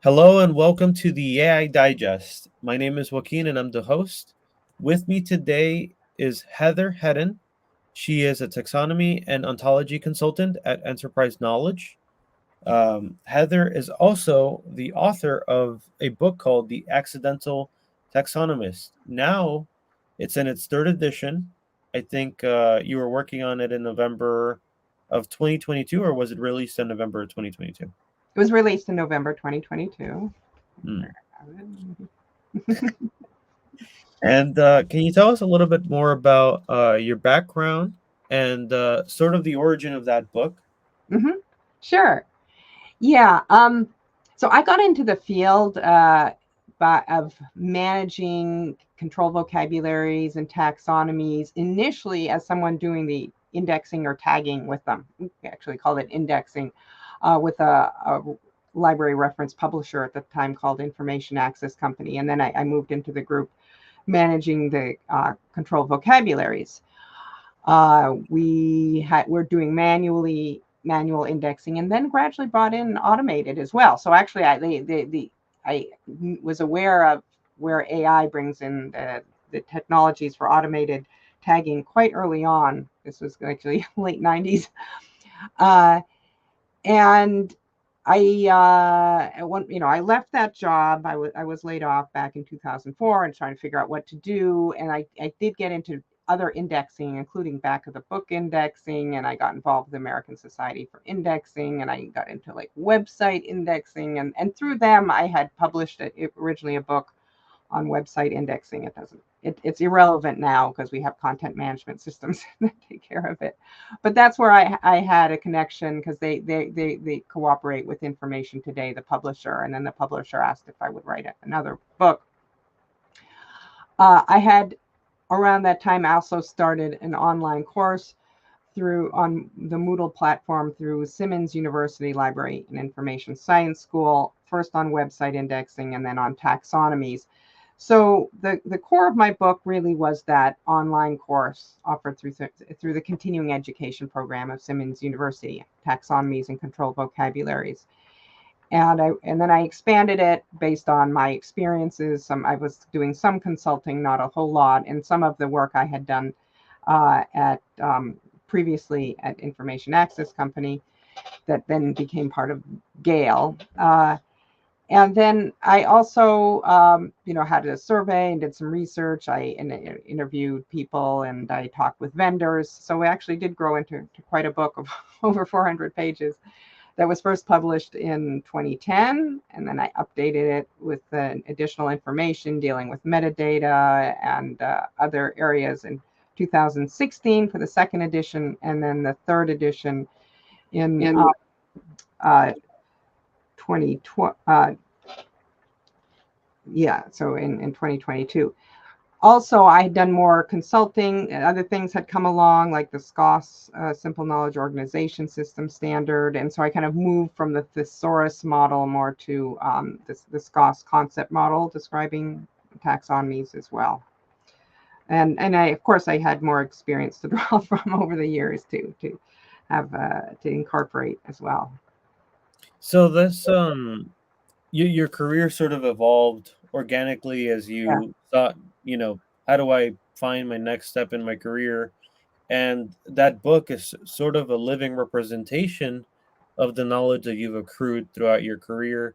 Hello and welcome to the AI Digest. My name is Joaquin and I'm the host. With me today is Heather Hedden. She is a taxonomy and ontology consultant at Enterprise Knowledge. Heather is also the author of a book called The Accidental Taxonomist. Now it's in its third edition. I think you were working on it in November of 2022, or was it released in November of 2022? It was released in November 2022. Hmm. And can you tell us a little bit more about your background and sort of the origin of that book? Mm-hmm. Sure. Yeah. So I got into the field of managing control vocabularies and taxonomies initially as someone doing the indexing or tagging with them. We actually called it indexing with a library reference publisher at the time called Information Access Company. And then I moved into the group managing the control vocabularies. We're doing manual indexing, and then gradually brought in automated as well. So actually, I was aware of where AI brings in the technologies for automated tagging quite early on. This was actually late 90s. Uh, and I left that job. I was laid off back in 2004 and trying to figure out what to do. And I did get into other indexing, including back of the book indexing, and I got involved with the American Society for Indexing, and I got into like website indexing, and through them I had published originally a book on website indexing. It's irrelevant now because we have content management systems that take care of it. But that's where I had a connection because they cooperate with Information Today, the publisher, and then the publisher asked if I would write another book. I had around that time also started an online course on the Moodle platform through Simmons University Library and Information Science School, first on website indexing and then on taxonomies. So the core of my book really was that online course offered through the continuing education program of Simmons University, Taxonomies and Controlled Vocabularies. And then I expanded it based on my experiences. I was doing some consulting, not a whole lot, and some of the work I had done at previously at Information Access Company that then became part of Gale. And then I also, had a survey and did some research. I interviewed people and I talked with vendors. So we actually did grow into quite a book of over 400 pages that was first published in 2010. And then I updated it with additional information dealing with metadata and other areas in 2016 for the second edition. And then the third edition in 2020. So in 2022. Also, I had done more consulting. Other things had come along, like the SCOS, Simple Knowledge Organization System Standard. And so I kind of moved from the thesaurus model more to the SCOS concept model, describing taxonomies as well. And of course, I had more experience to draw from over the years to have to incorporate as well. So this your career sort of evolved organically as Yeah. you thought, how do I find my next step in my career? And that book is sort of a living representation of the knowledge that you've accrued throughout your career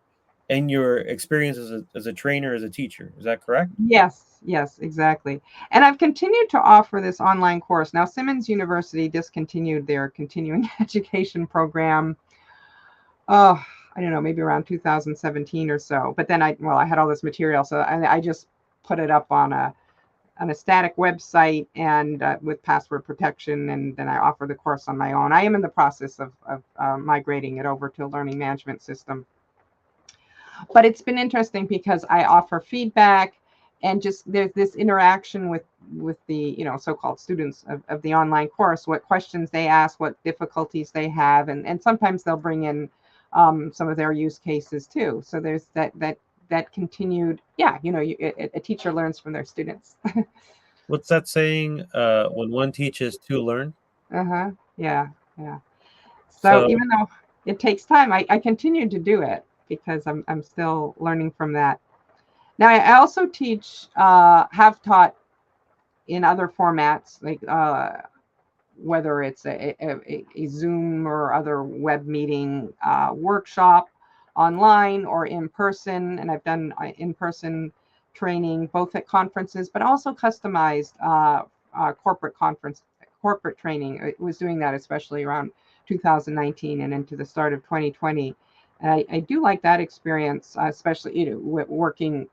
and your experience as a trainer, as a teacher. Is that correct? Yes, exactly. And I've continued to offer this online course. Now, Simmons University discontinued their continuing education program. Oh, I don't know, maybe around 2017 or so. But then I had all this material, so I just put it up on a static website and with password protection, and then I offer the course on my own. I am in the process of migrating it over to a learning management system. But it's been interesting because I offer feedback and just there's this interaction with the so-called students of the online course, what questions they ask, what difficulties they have, and sometimes they'll bring in some of their use cases too. So there's that continued, a teacher learns from their students. What's that saying? When one teaches, two learn. Yeah. So So even though it takes time, I continue to do it. because I'm still learning from that. Now, I also teach, have taught in other formats, like whether it's a Zoom or other web meeting workshop online or in person. And I've done in-person training both at conferences, but also customized corporate training. I was doing that especially around 2019 and into the start of 2020. And I do like that experience, especially working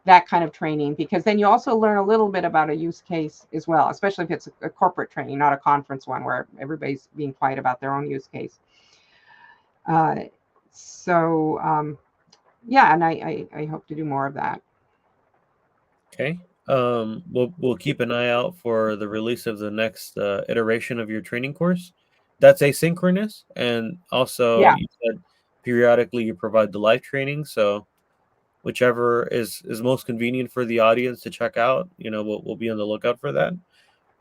that kind of training, because then you also learn a little bit about a use case as well, especially if it's a corporate training, not a conference one where everybody's being quiet about their own use case. Uh, so yeah, and I hope to do more of that. Okay. We'll keep an eye out for the release of the next iteration of your training course. That's asynchronous, and also Yeah. you said periodically you provide the live training. So whichever is most convenient for the audience to check out, we'll be on the lookout for that.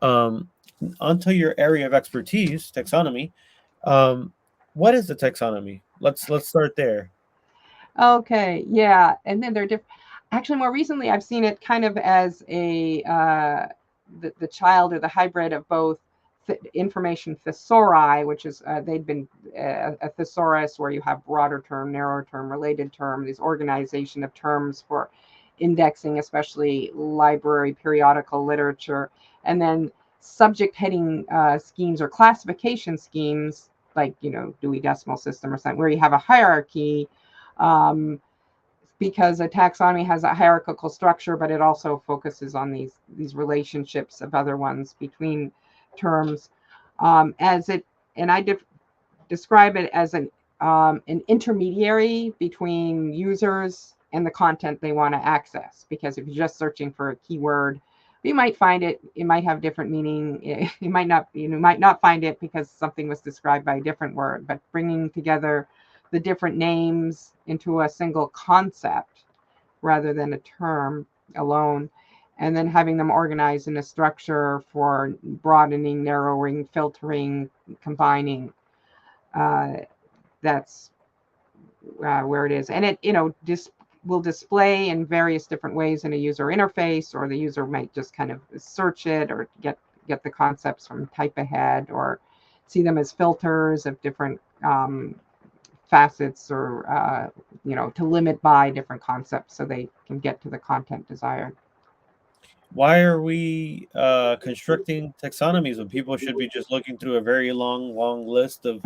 Um, Onto your area of expertise, taxonomy. Um, what is the taxonomy? Let's start there. Okay, yeah, and then they're different. Actually, more recently, I've seen it kind of as the child or the hybrid of both information thesauri, which is they'd been a thesaurus where you have broader term, narrower term, related term, these organization of terms for indexing, especially library periodical literature, and then subject heading schemes or classification schemes like Dewey Decimal System or something, where you have a hierarchy, um, because a taxonomy has a hierarchical structure, but it also focuses on these relationships of other ones between terms, as it and I describe it as an intermediary between users and the content they want to access. Because if you're just searching for a keyword, you might find it. It might have different meaning. You might not. You might not find it because something was described by a different word. But bringing together the different names into a single concept rather than a term alone, and then having them organized in a structure for broadening, narrowing, filtering, combining. Uh, that's where it is, and it will display in various different ways in a user interface, or the user might just kind of search it or get the concepts from type ahead, or see them as filters of different facets, or to limit by different concepts so they can get to the content desired. Why are we constructing taxonomies when people should be just looking through a very long list of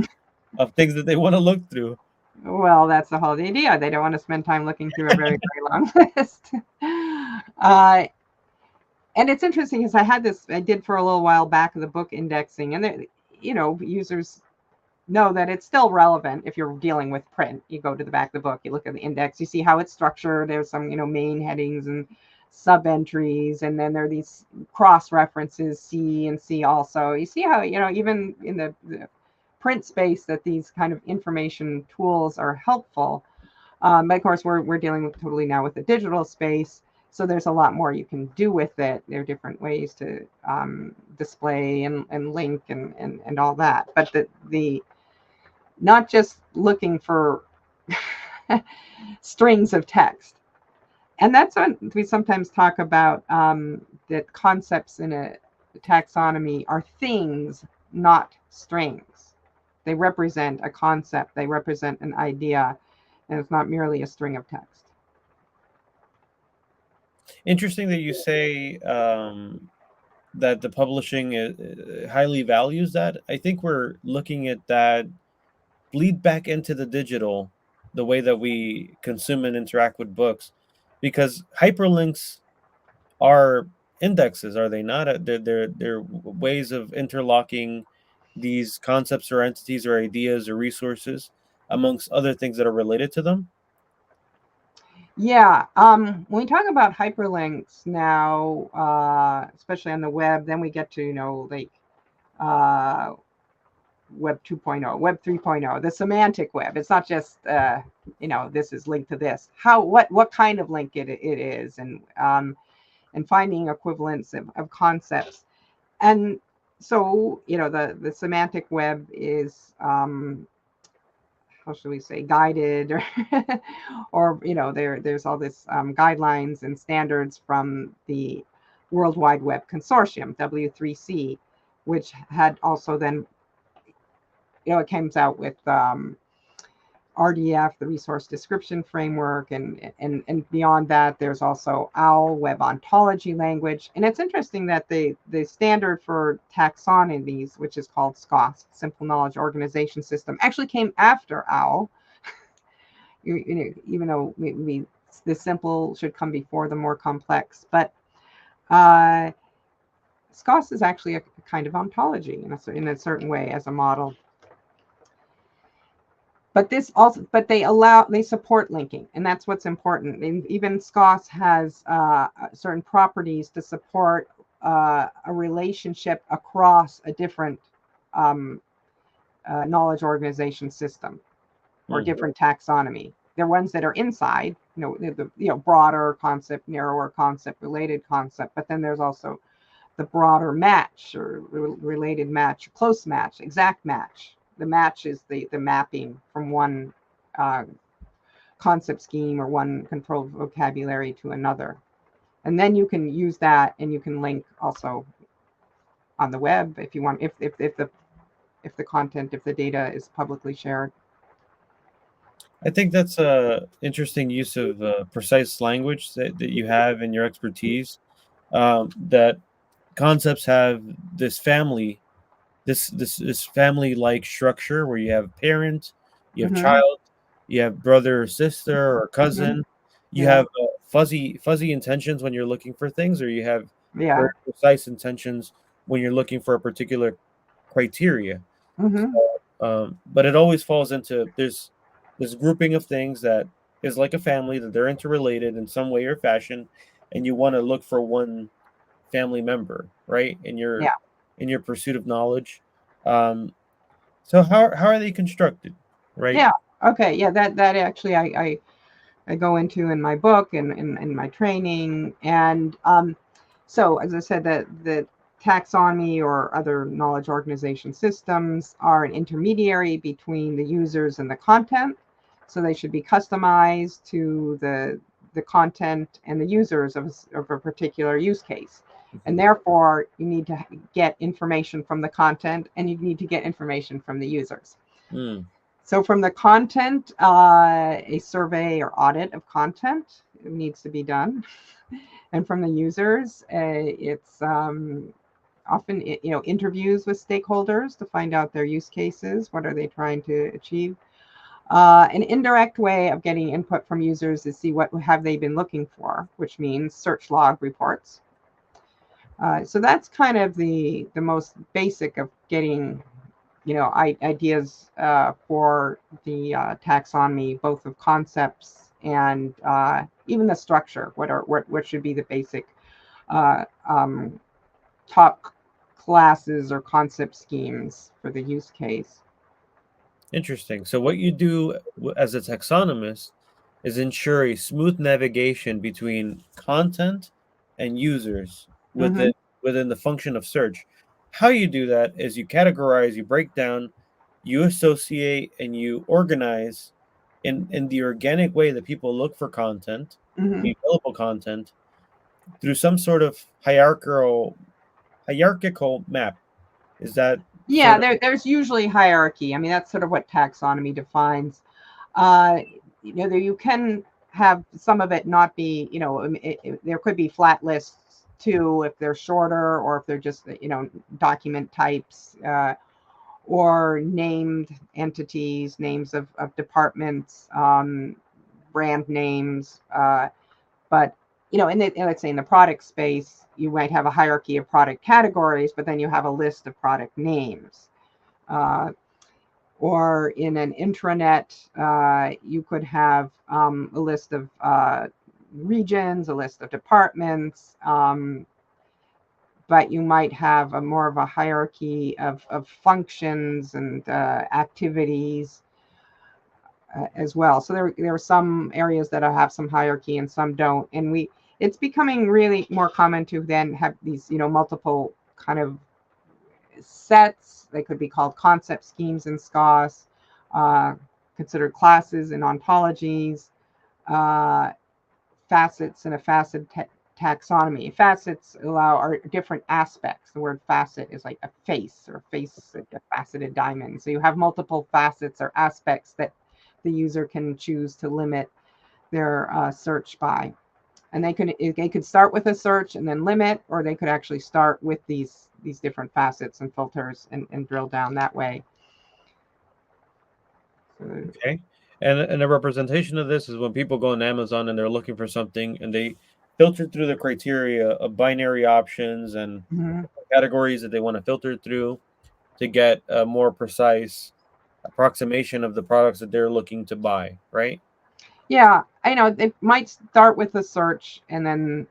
things that they want to look through? Well, that's the whole idea. They don't want to spend time looking through a very, very long list. Uh, and it's interesting because I did for a little while back the book indexing, and users know that it's still relevant. If you're dealing with print, you go to the back of the book, you look at the index, you see how it's structured. There's some main headings and sub entries, and then there are these cross references, C and C also. You see how even in the print space that these kind of information tools are helpful. But of course, we're dealing with totally now with the digital space, so there's a lot more you can do with it. There are different ways to display and link and all that. But the not just looking for strings of text. And that's what we sometimes talk about, that concepts in a taxonomy are things, not strings. They represent a concept, they represent an idea, and it's not merely a string of text. Interesting that you say that the publishing highly values that. I think we're looking at that bleed back into the digital, the way that we consume and interact with books, because hyperlinks are indexes, are they not? They're ways of interlocking these concepts or entities or ideas or resources amongst other things that are related to them. Yeah, when we talk about hyperlinks now, especially on the web, then we get to like uh, Web 2.0, Web 3.0, the semantic web. It's not just this is linked to this. What kind of link it is, and finding equivalents of concepts. And so the semantic web is how should we say, guided, or there's all this guidelines and standards from the World Wide Web Consortium, W3C, which had also then, it comes out with RDF, the Resource Description Framework, and beyond that, there's also OWL, Web Ontology Language. And it's interesting that the standard for taxonomies, which is called SKOS, Simple Knowledge Organization System, actually came after OWL. Even though the simple should come before the more complex. But SKOS is actually a kind of ontology in a certain way as a model. But they support linking, and that's what's important. And even SKOS has certain properties to support a relationship across a different knowledge organization system or different taxonomy. They're ones that are inside, the broader concept, narrower concept, related concept. But then there's also the broader match or related match, close match, exact match. The match is the mapping from one concept scheme or one controlled vocabulary to another. And then you can use that, and you can link also on the web if you want, if the content, if the data is publicly shared. I think that's a interesting use of precise language that you have in your expertise. That concepts have this family-like structure where you have parent, you have child, you have brother or sister or cousin. You have fuzzy intentions when you're looking for things, or you have very precise intentions when you're looking for a particular criteria. But it always falls into this grouping of things that is like a family, that they're interrelated in some way or fashion, and you want to look for one family member, right? In your pursuit of knowledge. So how are they constructed, right? Yeah. Okay. Yeah. That actually I go into in my book and in my training. And so, as I said, that the taxonomy or other knowledge organization systems are an intermediary between the users and the content. So they should be customized to the content and the users of a particular use case. And therefore, you need to get information from the content, and you need to get information from the users. So from the content, a survey or audit of content needs to be done. And from the users, it's often interviews with stakeholders to find out their use cases. What are they trying to achieve? An indirect way of getting input from users is see what have they been looking for, which means search log reports. So that's kind of the most basic of getting ideas for the taxonomy, both of concepts and even the structure. What should be the basic top classes or concept schemes for the use case? Interesting. So what you do as a taxonomist is ensure a smooth navigation between content and users within the function of search. How you do that is you categorize, you break down, you associate, and you organize in the organic way that people look for content, the available content, through some sort of hierarchical map. Is that there's usually hierarchy. I mean, that's sort of what taxonomy defines. You can have some of it not be, there could be flat lists too if they're shorter, or if they're just, document types, or named entities, names of departments, brand names. But, let's say in the product space, you might have a hierarchy of product categories, but then you have a list of product names. Or in an intranet, you could have a list of regions, a list of departments, but you might have more of a hierarchy of functions and activities as well. So there are some areas that have some hierarchy and some don't. And it's becoming really more common to then have these, multiple kind of sets. They could be called concept schemes in SKOS. considered classes and ontologies, facets and a facet taxonomy. Facets allow are different aspects. The word facet is like a face or face, a faceted diamond. So you have multiple facets or aspects that the user can choose to limit their search by. And they could start with a search and then limit, or they could actually start with these different facets and filters and drill down that way. Okay. And a representation of this is when people go on Amazon and they're looking for something and they filter through the criteria of binary options and Mhm. categories that they want to filter through to get a more precise approximation of the products that they're looking to buy, right? Yeah, I know it might start with a search and then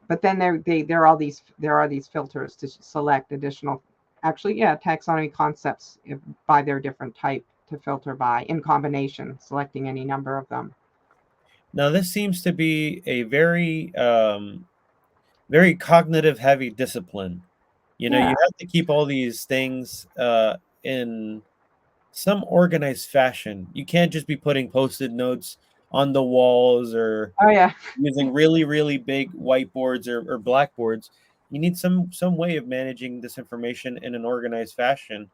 but then there are these filters to select additional, actually, yeah, taxonomy concepts by their different type to filter by in combination, selecting any number of them. Now, this seems to be a very cognitive heavy discipline. You know, Yeah. you have to keep all these things in some organized fashion. You can't just be putting post-it notes on the walls or Oh yeah. using really, really big whiteboards or blackboards. You need some way of managing this information in an organized fashion.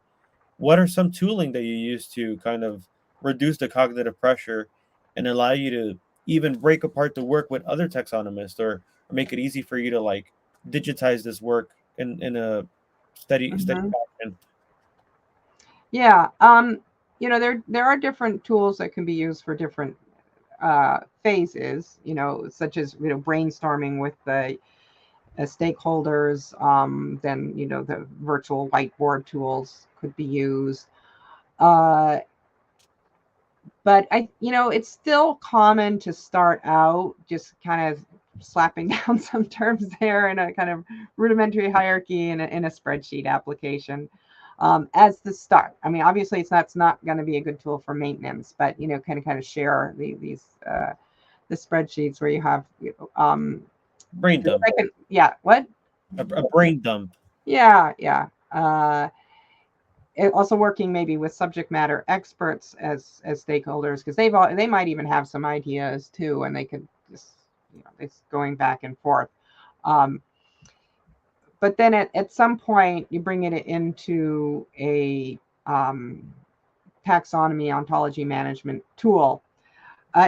What are some tooling that you use to kind of reduce the cognitive pressure and allow you to even break apart the work with other taxonomists or make it easy for you to like digitize this work in a steady Hmm. fashion? Yeah. There are different tools that can be used for different phases. Such as brainstorming with the stakeholders. Then the virtual whiteboard tools could be used. Uh, but it's still common to start out just kind of slapping down some terms there in a kind of rudimentary hierarchy in a spreadsheet application, as the start. I mean, obviously it's not going to be a good tool for maintenance, but kind of share these the spreadsheets where you have Brain dump, yeah, what, a brain dump. yeah. Also working maybe with subject matter experts as stakeholders, because they might even have some ideas too, and they could just it's going back and forth. um, but then at some point you bring it into a taxonomy ontology management tool.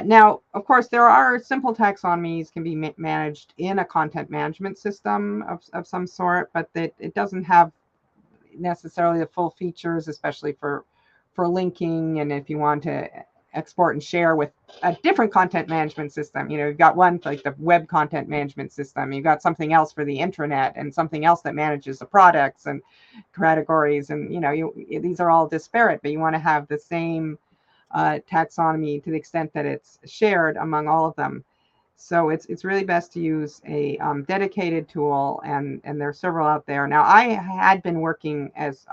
Now, of course, there are simple taxonomies can be managed in a content management system of some sort, but that it doesn't have necessarily the full features, especially for linking, and if you want to export and share with a different content management system. You've got one like the web content management system, you've got something else for the intranet, and something else that manages the products and categories, and these are all disparate, but you want to have the same taxonomy to the extent that it's shared among all of them. So it's really best to use a dedicated tool, and there are several out there. Now, I had been working as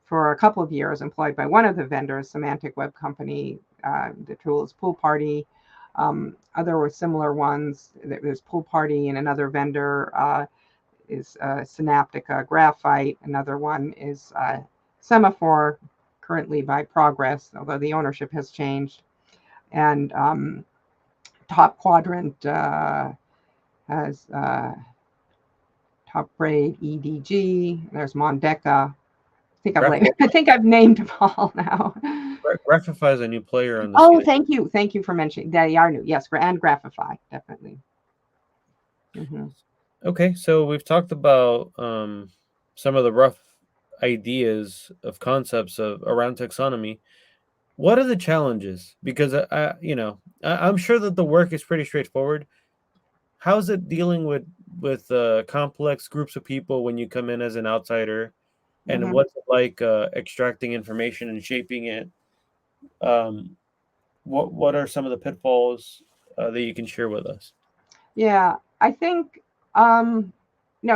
for a couple of years employed by one of the vendors, Semantic Web Company. The tool is Pool Party. Other were similar ones. There's Pool Party, and another vendor is Synaptica Graphite. Another one is Semaphore, currently by Progress, although the ownership has changed. And Top Quadrant has Top Braid, EDG. There's Mondeca. I think I've named them all now. Graphify is a new player on the Oh, scene. thank you for mentioning. They are new. Yes, and Graphify, definitely. Mm-hmm. Okay, so we've talked about some of the rough ideas of concepts of around taxonomy. What are the challenges? Because I'm sure that the work is pretty straightforward. How's it dealing with complex groups of people when you come in as an outsider, and Mm-hmm. what's it like extracting information and shaping it? Um, what are some of the pitfalls that you can share with us? Yeah, I think um,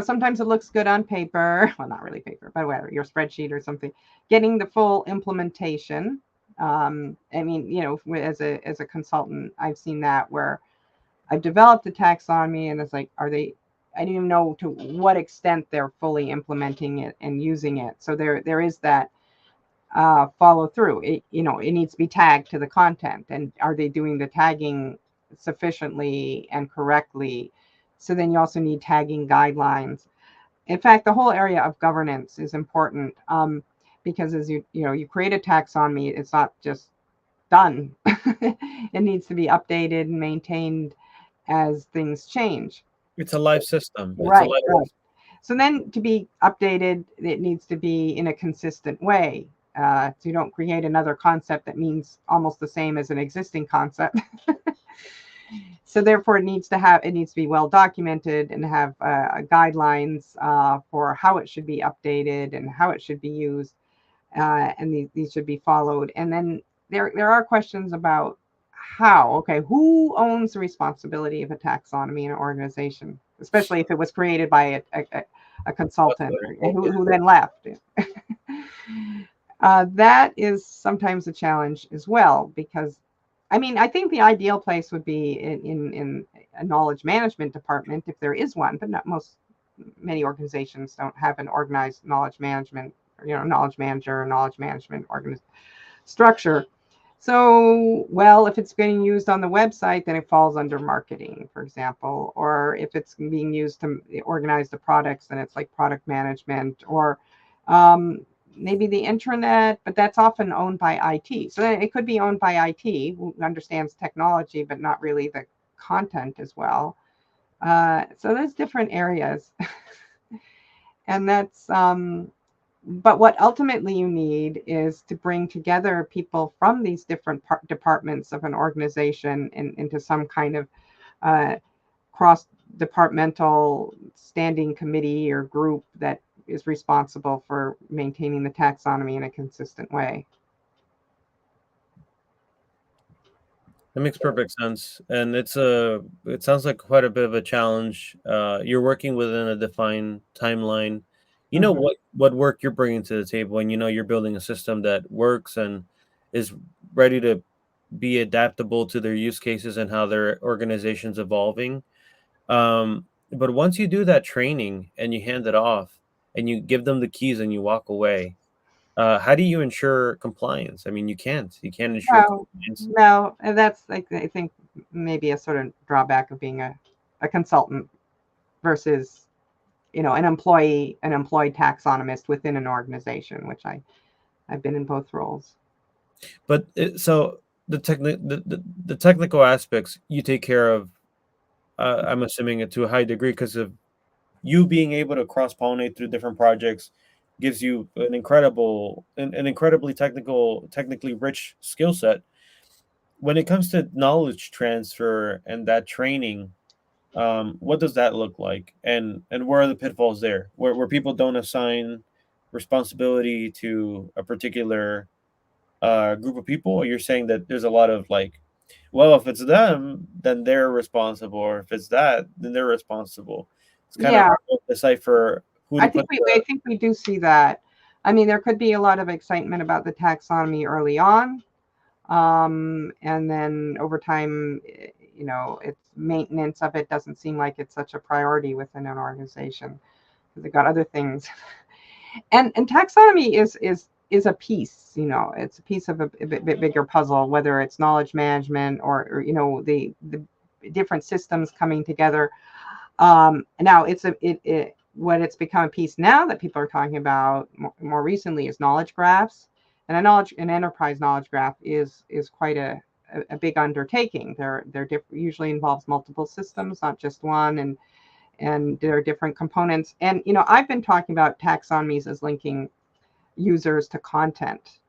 sometimes it looks good on paper. Well, not really paper, but whatever, your spreadsheet or something. Getting the full implementation. I mean, as a consultant, I've seen that where I've developed a taxonomy, and it's like, are they? I didn't even know to what extent they're fully implementing it and using it. So there is that follow through. It needs to be tagged to the content, and are they doing the tagging sufficiently and correctly? So then you also need tagging guidelines. In fact, the whole area of governance is important, because as you create a taxonomy, it's not just done. It needs to be updated and maintained as things change. It's a live system. It's a Right, live. right. So then to be updated, it needs to be in a consistent way. So you don't create another concept that means almost the same as an existing concept. So therefore, it needs to be well documented and have guidelines for how it should be updated and how it should be used, and these should be followed. And then there are questions about how. Okay, who owns the responsibility of a taxonomy in an organization, especially if it was created by a consultant who then left. That is sometimes a challenge as well, because I think the ideal place would be in a knowledge management department, if there is one, but not many organizations don't have an organized knowledge management, knowledge manager or knowledge management structure. So, well, if it's being used on the website, then it falls under marketing, for example. Or if it's being used to organize the products, then it's like product management, or um, maybe the intranet, but that's often owned by IT. So then it could be owned by IT, who understands technology, but not really the content as well. So there's different areas. And but what ultimately you need is to bring together people from these different departments of an organization into some kind of cross departmental standing committee or group that is responsible for maintaining the taxonomy in a consistent way. That makes perfect sense, and it sounds like quite a bit of a challenge. You're working within a defined timeline. You know Mm-hmm. what work you're bringing to the table, and you're building a system that works and is ready to be adaptable to their use cases and how their organization's evolving. But once you do that training and you hand it off and you give them the keys and you walk away, how do you ensure compliance? I mean, you can't ensure No, compliance. no, and that's like, I think, maybe a sort of drawback of being a consultant versus an employed taxonomist within an organization, which I've been in both roles. But so the technical aspects you take care of, I'm assuming it to a high degree because of you being able to cross pollinate through different projects gives you an incredibly technically rich skill set. When it comes to knowledge transfer and that training, what does that look like? And where are the pitfalls there? Where people don't assign responsibility to a particular group of people? You're saying that there's a lot of like, well, if it's them, then they're responsible, or if it's that, then they're responsible. It's kind of Yeah, hard to decipher who to I think put we the. I think we do see that. I mean, there could be a lot of excitement about the taxonomy early on, and then over time, its maintenance of it doesn't seem like it's such a priority within an organization because they've got other things. And taxonomy is a piece. It's a piece of a bit bigger puzzle, whether it's knowledge management or the different systems coming together. Now what it's become a piece now that people are talking about more recently is knowledge graphs, and an enterprise knowledge graph is quite a big undertaking. They're usually involves multiple systems, not just one, and there are different components. And I've been talking about taxonomies as linking users to content.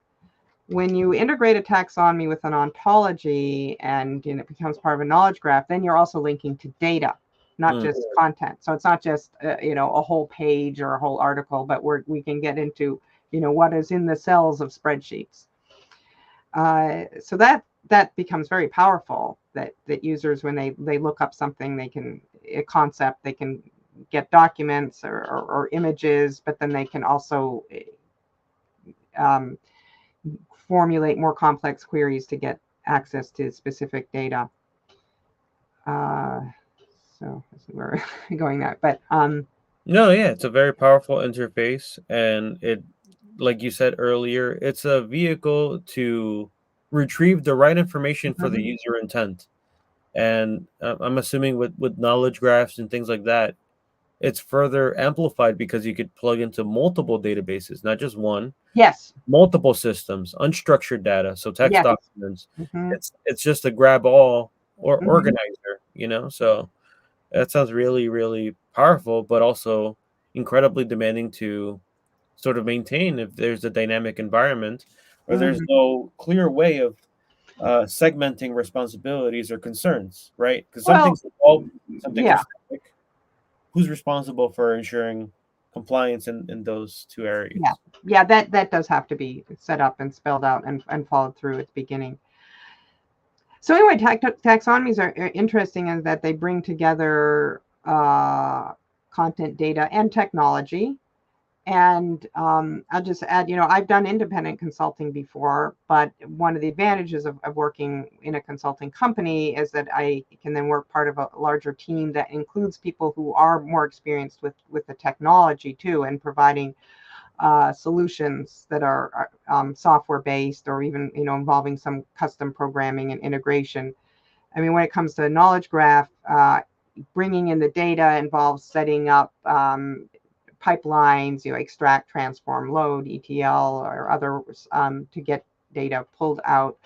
When you integrate a taxonomy with an ontology and it becomes part of a knowledge graph, then you're also linking to data, not Mm. just content. So it's not just a whole page or a whole article, but we can get into what is in the cells of spreadsheets. So that becomes very powerful. That users, when they look up something, a concept, they can get documents or images, but then they can also um, formulate more complex queries to get access to specific data. Uh, so we're going that, but No, yeah, it's a very powerful interface, and like you said earlier, it's a vehicle to retrieve the right information for the Mhm. user intent. And I'm assuming with knowledge graphs and things like that, it's further amplified because you could plug into multiple databases, not just one, Yes. multiple systems, unstructured data, so text Yes. documents. Hmm. It's just a grab all or Hmm. organizer, you know. So that sounds really, really powerful, but also incredibly demanding to sort of maintain if there's a dynamic environment or there's Hmm. no clear way of segmenting responsibilities or concerns, right? Because some Well, things evolve, some things are yeah, static. Who's responsible for ensuring compliance in those two yeah, areas? yeah. That does have to be set up and spelled out and followed through at the beginning. So anyway, taxonomies are interesting in that they bring together content, data, and technology. And I'll just add, I've done independent consulting before, but one of the advantages of working in a consulting company is that I can then work part of a larger team that includes people who are more experienced with the technology too, and providing solutions that are software based or even involving some custom programming and integration. I mean, when it comes to knowledge graph, bringing in the data involves setting up pipelines, extract, transform, load, ETL, or others to get data pulled out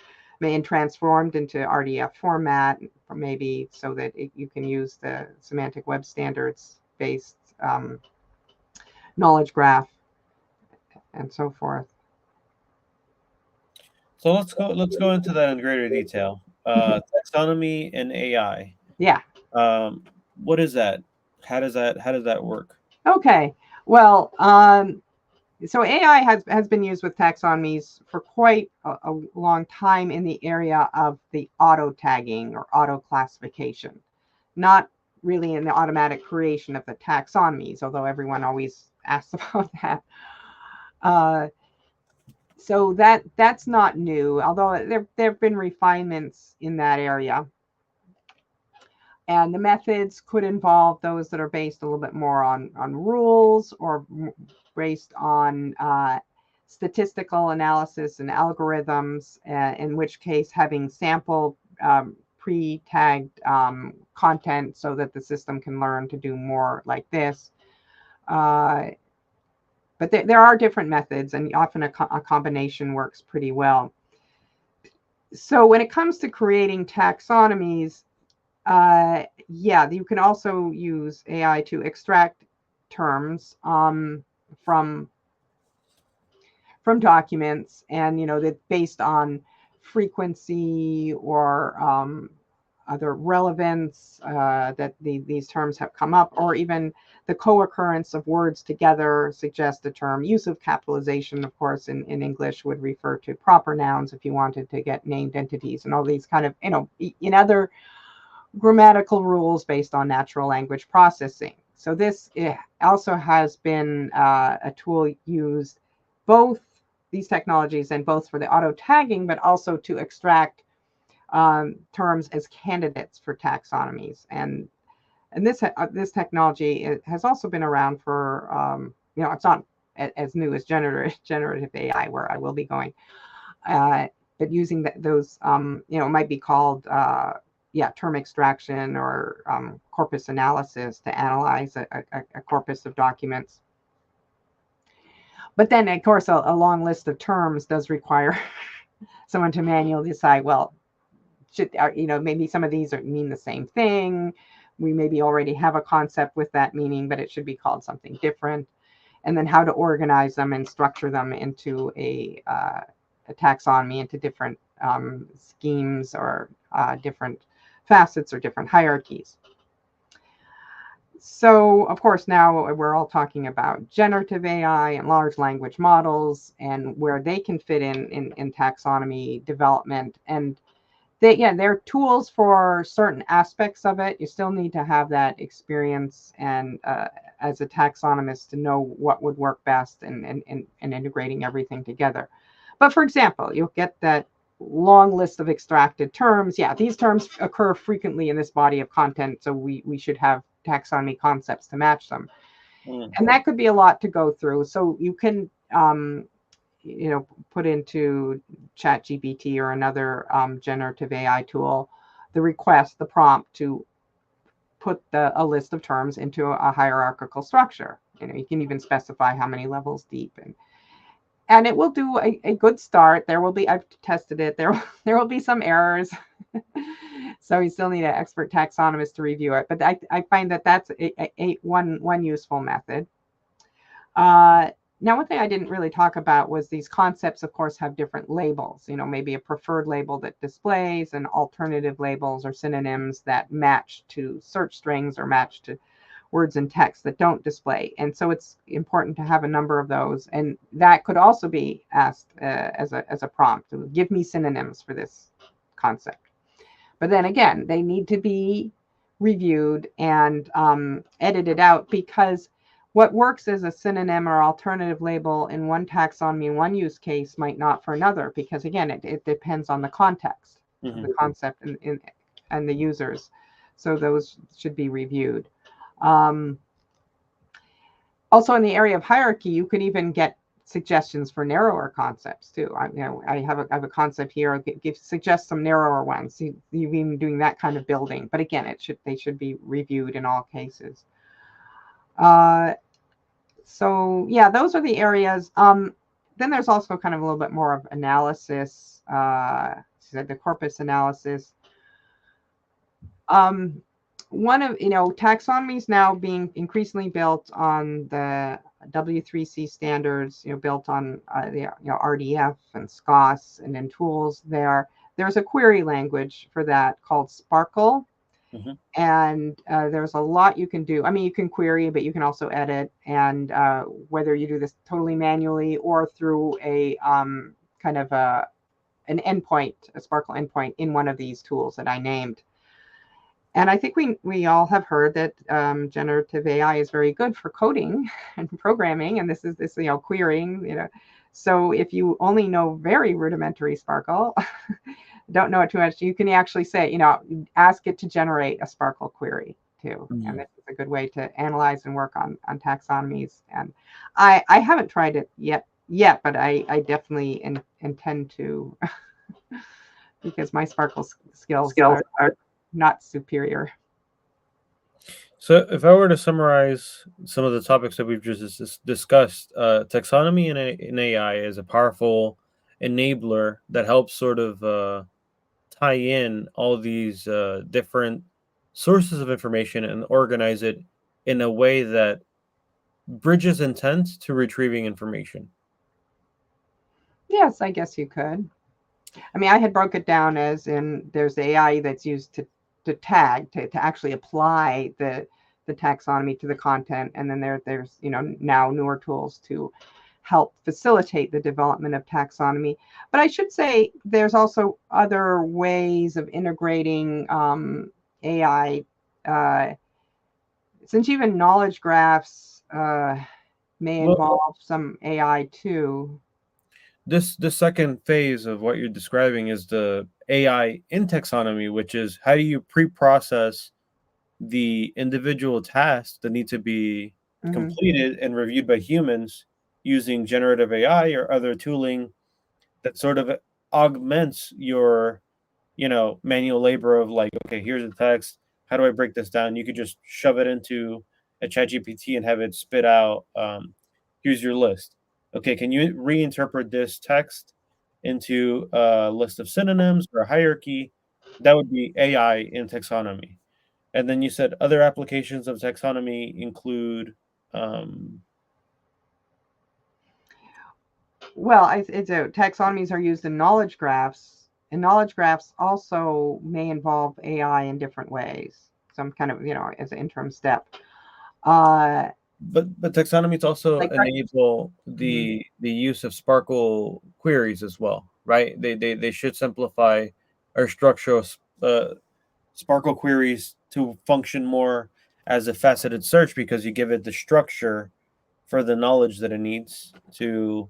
and transformed into RDF format, maybe so that you can use the semantic web standards based knowledge graph and so forth. So let's go into that in greater detail. Taxonomy and AI. Yeah. Um, what is that? How does that work? Okay. Well, so AI has been used with taxonomies for quite a long time in the area of the auto tagging or auto classification, not really in the automatic creation of the taxonomies, although everyone always asks about that. Uh, so that's not new, although there have been refinements in that area. And the methods could involve those that are based a little bit more on rules or based on statistical analysis and algorithms, in which case having sample pre-tagged content so that the system can learn to do more like this. Uh, but there are different methods, and often a combination works pretty well. So when it comes to creating taxonomies, yeah, you can also use AI to extract terms from from documents, and that based on frequency or other relevance that these terms have come up, or even the co-occurrence of words together suggest a term. Use of capitalization, of course, in English would refer to proper nouns if you wanted to get named entities, and all these kind of, in other grammatical rules based on natural language processing. So this also has been a tool used, both these technologies, and both for the auto tagging, but also to extract terms as candidates for taxonomies. And this technology has also been around for it's not as new as generative AI, where I will be going, but using those it might be called term extraction or corpus analysis to analyze a corpus of documents. But then, of course, a long list of terms does require someone to manually decide, well, maybe some of these mean the same thing. We maybe already have a concept with that meaning, but it should be called something different. And then how to organize them and structure them into a taxonomy, into different schemes or different facets or different hierarchies. So, of course, now we're all talking about generative AI and large language models and where they can fit in taxonomy development. And they're tools for certain aspects of it. You still need to have that experience and as a taxonomist to know what would work best and integrating everything together. But for example, you'll get that long list of extracted terms. Yeah, these terms occur frequently in this body of content, so we should have taxonomy concepts to match them. Mm. And that could be a lot to go through. So you can put into ChatGPT or another generative AI tool, the prompt to put a list of terms into a hierarchical structure. You can even specify how many levels deep, and it will do a good start. I've tested it. There will be some errors. So you still need an expert taxonomist to review it. But I find that that's one useful method. Now, one thing I didn't really talk about was these concepts, of course, have different labels. Maybe a preferred label that displays, and alternative labels or synonyms that match to search strings or match to words and text that don't display. And so it's important to have a number of those. And that could also be asked as a prompt. Give me synonyms for this concept. But then again, they need to be reviewed and edited out, because what works as a synonym or alternative label in one taxonomy in one use case might not for another, because again, it depends on the context of the concept and the users. So those should be reviewed. Also, in the area of hierarchy, you could even get suggestions for narrower concepts too. I have a concept here. Suggest some narrower ones. You've been doing that kind of building, but again, they should be reviewed in all cases. So yeah, those are the areas. Then there's also kind of a little bit more of analysis, the corpus analysis. One of taxonomies now being increasingly built on the W3C standards, built on the RDF and SCOS, and in tools there's a query language for that called Sparkle. Mm-hmm. And there's a lot you can do. I mean, you can query, but you can also edit. And whether you do this totally manually or through a kind of an endpoint, a Sparkle endpoint in one of these tools that I named. And I think we all have heard that generative AI is very good for coding and programming, and this querying. So if you only know very rudimentary Sparkle, don't know it too much, you can actually say, ask it to generate a Sparkle query too. Mm-hmm. And this is a good way to analyze and work on taxonomies. And I haven't tried it yet, but I definitely intend to, because my Sparkle skills are not superior. So if I were to summarize some of the topics that we've just discussed, taxonomy in AI is a powerful enabler that helps sort of tie in all these different sources of information and organize it in a way that bridges intent to retrieving information. Yes, I guess you could. I mean, I had broke it down as in there's AI that's used to tag, to actually apply the taxonomy to the content, and then there's now newer tools to help facilitate the development of taxonomy. But I should say there's also other ways of integrating AI, since even knowledge graphs may involve some AI too. This second phase of what you're describing is the AI in taxonomy, which is how do you pre-process the individual tasks that need to be completed and reviewed by humans using generative AI or other tooling that sort of augments your, manual labor of like, okay, here's the text. How do I break this down? You could just shove it into a ChatGPT and have it spit out, here's your list. Okay, can you reinterpret this text into a list of synonyms or a hierarchy? That would be AI in taxonomy. And then you said other applications of taxonomy include. Well, taxonomies are used in knowledge graphs, and knowledge graphs also may involve AI in different ways. Some kind of, as an interim step. But taxonomies also enable the use of Sparkle queries as well, right? They should simplify or structure Sparkle queries to function more as a faceted search, because you give it the structure for the knowledge that it needs to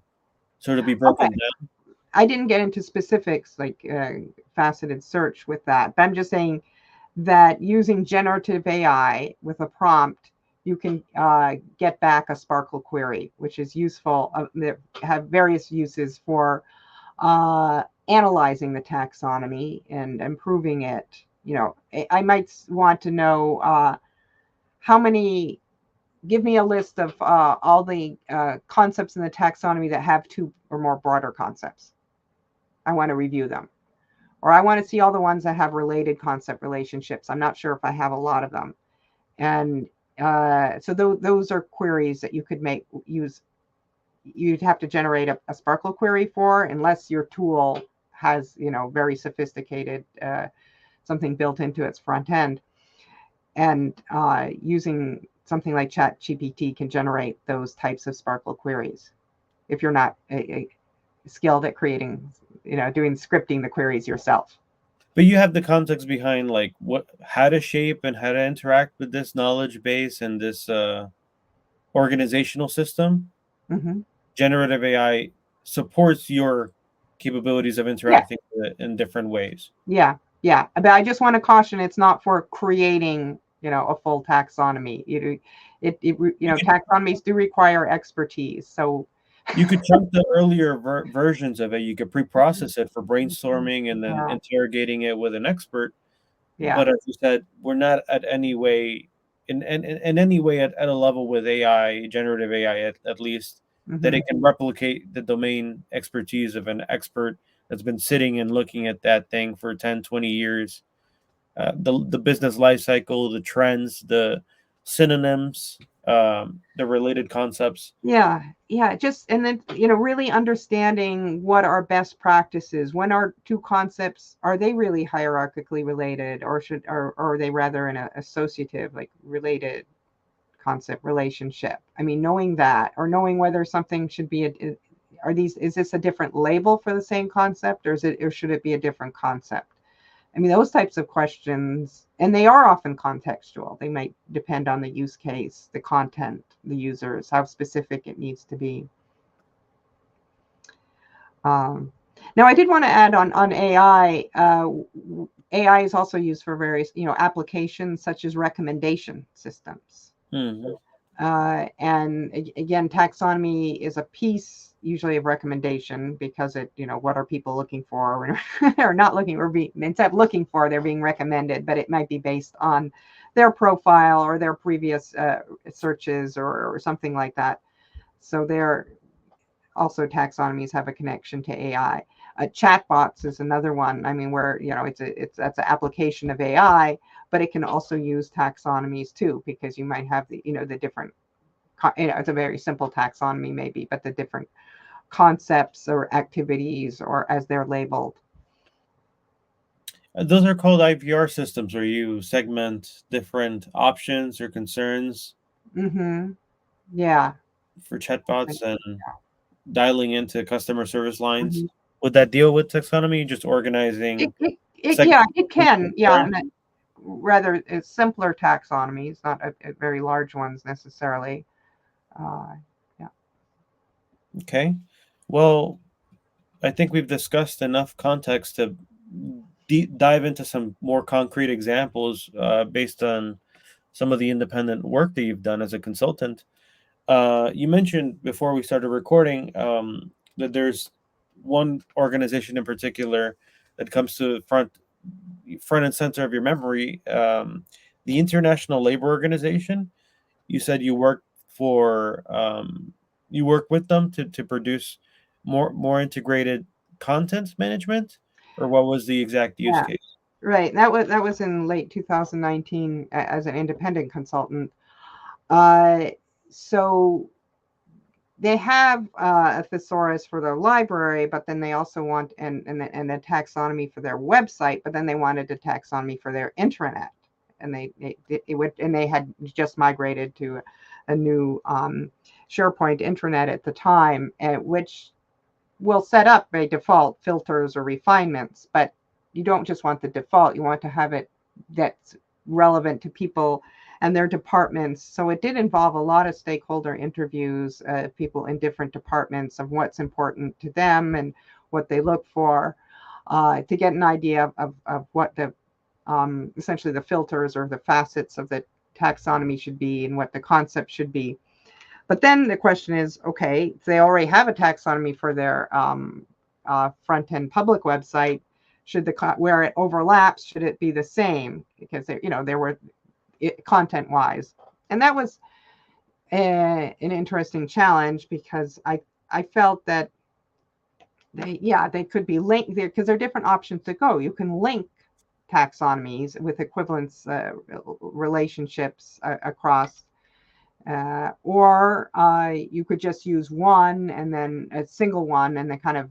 sort of be broken down. I didn't get into specifics like faceted search with that, but I'm just saying that using generative AI with a prompt, you can get back a Sparkle query, which is useful. They have various uses for analyzing the taxonomy and improving it. You know, I might want to know how many. Give me a list of all the concepts in the taxonomy that have two or more broader concepts. I want to review them. Or I want to see all the ones that have related concept relationships. I'm not sure if I have a lot of them. And so those are queries that you could use. You'd have to generate a Sparkle query for, unless your tool has, you know, very sophisticated something built into its front end. And using something like ChatGPT can generate those types of Sparkle queries if you're not skilled at creating, you know, doing scripting the queries yourself. But you have the context behind like how to shape and how to interact with this knowledge base and this organizational system. Mm-hmm. Generative AI supports your capabilities of Yeah, interacting with it in different ways. yeah, yeah. But I just want to caution: it's not for creating, you know, a full taxonomy. You know, taxonomies do require expertise. So You could chunk the earlier versions of it. You could pre-process it for brainstorming and then yeah, interrogating it with an expert. yeah. But as you said, we're not at any way in any way at a level with AI, generative AI at least, that Mm-hmm. it can replicate the domain expertise of an expert that's been sitting and looking at that thing for 10, 20 years. The business life cycle, the trends, the synonyms, the related concepts. Yeah, yeah, just and then, you know, really understanding what are best practices. When are two concepts, are they really hierarchically related, or are they rather in a associative, like related concept relationship? I mean, knowing that, or knowing whether something should be is this a different label for the same concept, or should it be a different concept? I mean, those types of questions, and they are often contextual. They might depend on the use case, the content, the users, how specific it needs to be. Um, Now, I did want to add on AI. AI is also used for various, you know, applications such as recommendation systems. Hmm. And again, taxonomy is a piece usually of recommendation, because it, you know, what are people looking for or not looking, or instead of looking for, they're being recommended, but it might be based on their profile or their previous searches, or something like that. So they're also, taxonomies have a connection to AI. Chatbots is another one. I mean, where, you know, that's an application of AI, but it can also use taxonomies too, because you might have the, you know, the different, you know, it's a very simple taxonomy maybe, but the different concepts or activities, or as they're labeled. Those are called IVR systems, where you segment different options or concerns Mm-hmm. Yeah. for chatbots and dialing into customer service lines. Mhm. Would that deal with taxonomy? Just organizing Yeah, segments it of can. Yeah, concern? and rather it's simpler taxonomies, not very large ones necessarily. Uh, yeah. Okay. Well, I think we've discussed enough context to dive into some more concrete examples based on some of the independent work that you've done as a consultant. You mentioned before we started recording that there's one organization in particular that comes to the front and center of your memory, the International Labor Organization. You said you work with them to produce more integrated content management, or what was the exact use Yeah. case? Right. That was in late 2019 as an independent consultant. Uh, so they have a thesaurus for their library, but then they also want and a taxonomy for their website, but then they wanted a taxonomy for their intranet, and they had just migrated to a new SharePoint intranet at the time, which will set up by default filters or refinements, but you don't just want the default, you want to have it that's relevant to people and their departments. So it did involve a lot of stakeholder interviews, people in different departments, of what's important to them and what they look for, to get an idea of what the essentially the filters or the facets of the taxonomy should be and what the concept should be. But then the question is, okay, if they already have a taxonomy for their front end public website, should where it overlaps, should it be the same? Because there were content wise, and that was an interesting challenge because I felt that they could be linked there because there are different options to go. You can link taxonomies with equivalence relationships across, or you could just use one and then a single one and then kind of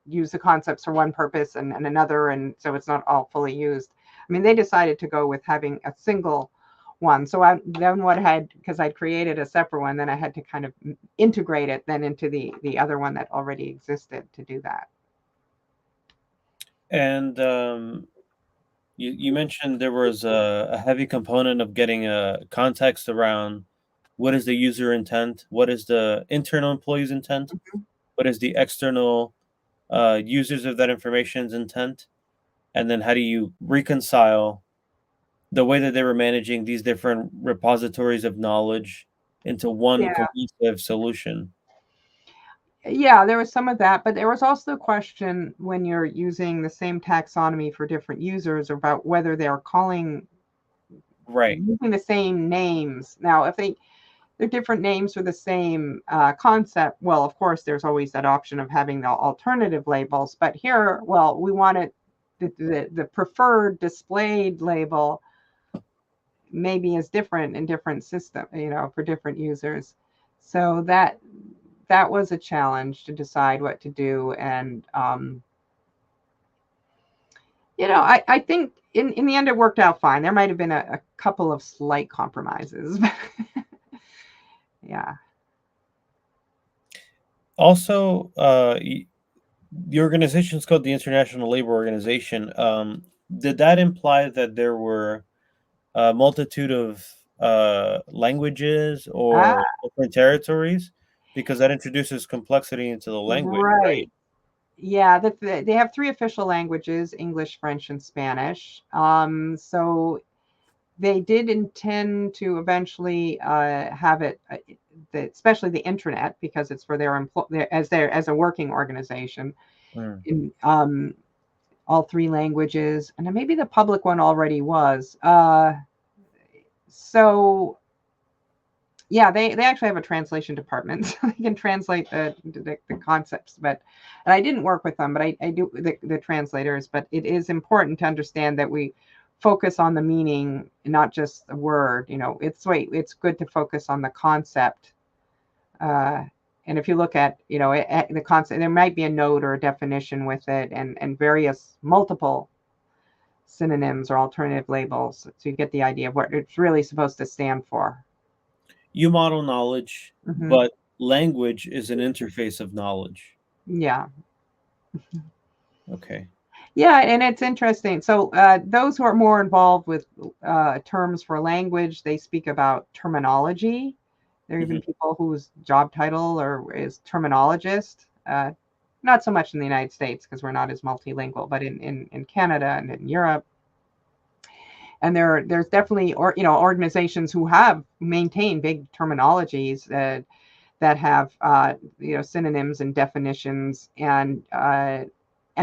use the concepts for one purpose and another, and so it's not all fully used. I mean, they decided to go with having a single one. So because I'd created a separate one, then I had to kind of integrate it then into the other one that already existed to do that. And you mentioned there was a heavy component of getting a context around what is the user intent, what is the internal employee's intent, Mm-hmm. what is the external users of that information's intent, and then how do you reconcile the way that they were managing these different repositories of knowledge into one Yeah. cohesive solution. Yeah, there was some of that, but there was also a question when you're using the same taxonomy for different users about whether they're Right. using the same names. Now, if they're different names for the same concept, well, of course, there's always that option of having the alternative labels. But here, well, we wanted the preferred displayed label maybe is different in different system, for different users. So that was a challenge to decide what to do. And, I think in the end it worked out fine. There might have been a couple of slight compromises. Yeah. Also, the organization is called the International Labor Organization. Did that imply that there were a multitude of languages Ah, or different territories? Because that introduces complexity into the language, right? right. Yeah, they have three official languages: English, French, and Spanish. So they did intend to eventually have it, especially the intranet, because it's for as a working organization Mm. in all three languages, and then maybe the public one already was. So yeah, they actually have a translation department, so they can translate the concepts. And I didn't work with them, but I do the translators. But it is important to understand that we focus on the meaning, not just the word. It's good to focus on the concept. Uh, and if you look at at the concept, there might be a note or a definition with it, and various multiple synonyms or alternative labels, so you get the idea of what it's really supposed to stand for. You model knowledge, Hmm. but language is an interface of knowledge. Yeah. Okay. Yeah, and it's interesting. So those who are more involved with terms for language, they speak about terminology. There are even Mhm. people whose job title is terminologist. Not so much in the United States because we're not as multilingual, but in Canada and in Europe. And there's definitely organizations who have maintained big terminologies that have synonyms and definitions, and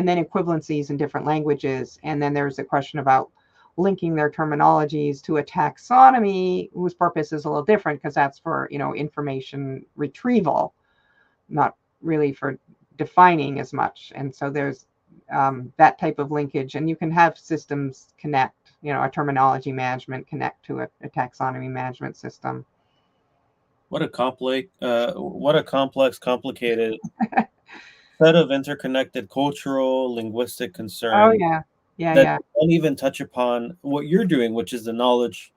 then equivalencies in different languages. And then there's a question about linking their terminologies to a taxonomy whose purpose is a little different because that's for information retrieval, not really for defining as much. And so there's that type of linkage, and you can have systems connect, a terminology management connect to a taxonomy management system. What a complex, complicated set of interconnected cultural, linguistic Oh concerns yeah, yeah, that yeah. don't even touch upon what you're doing, which is the knowledge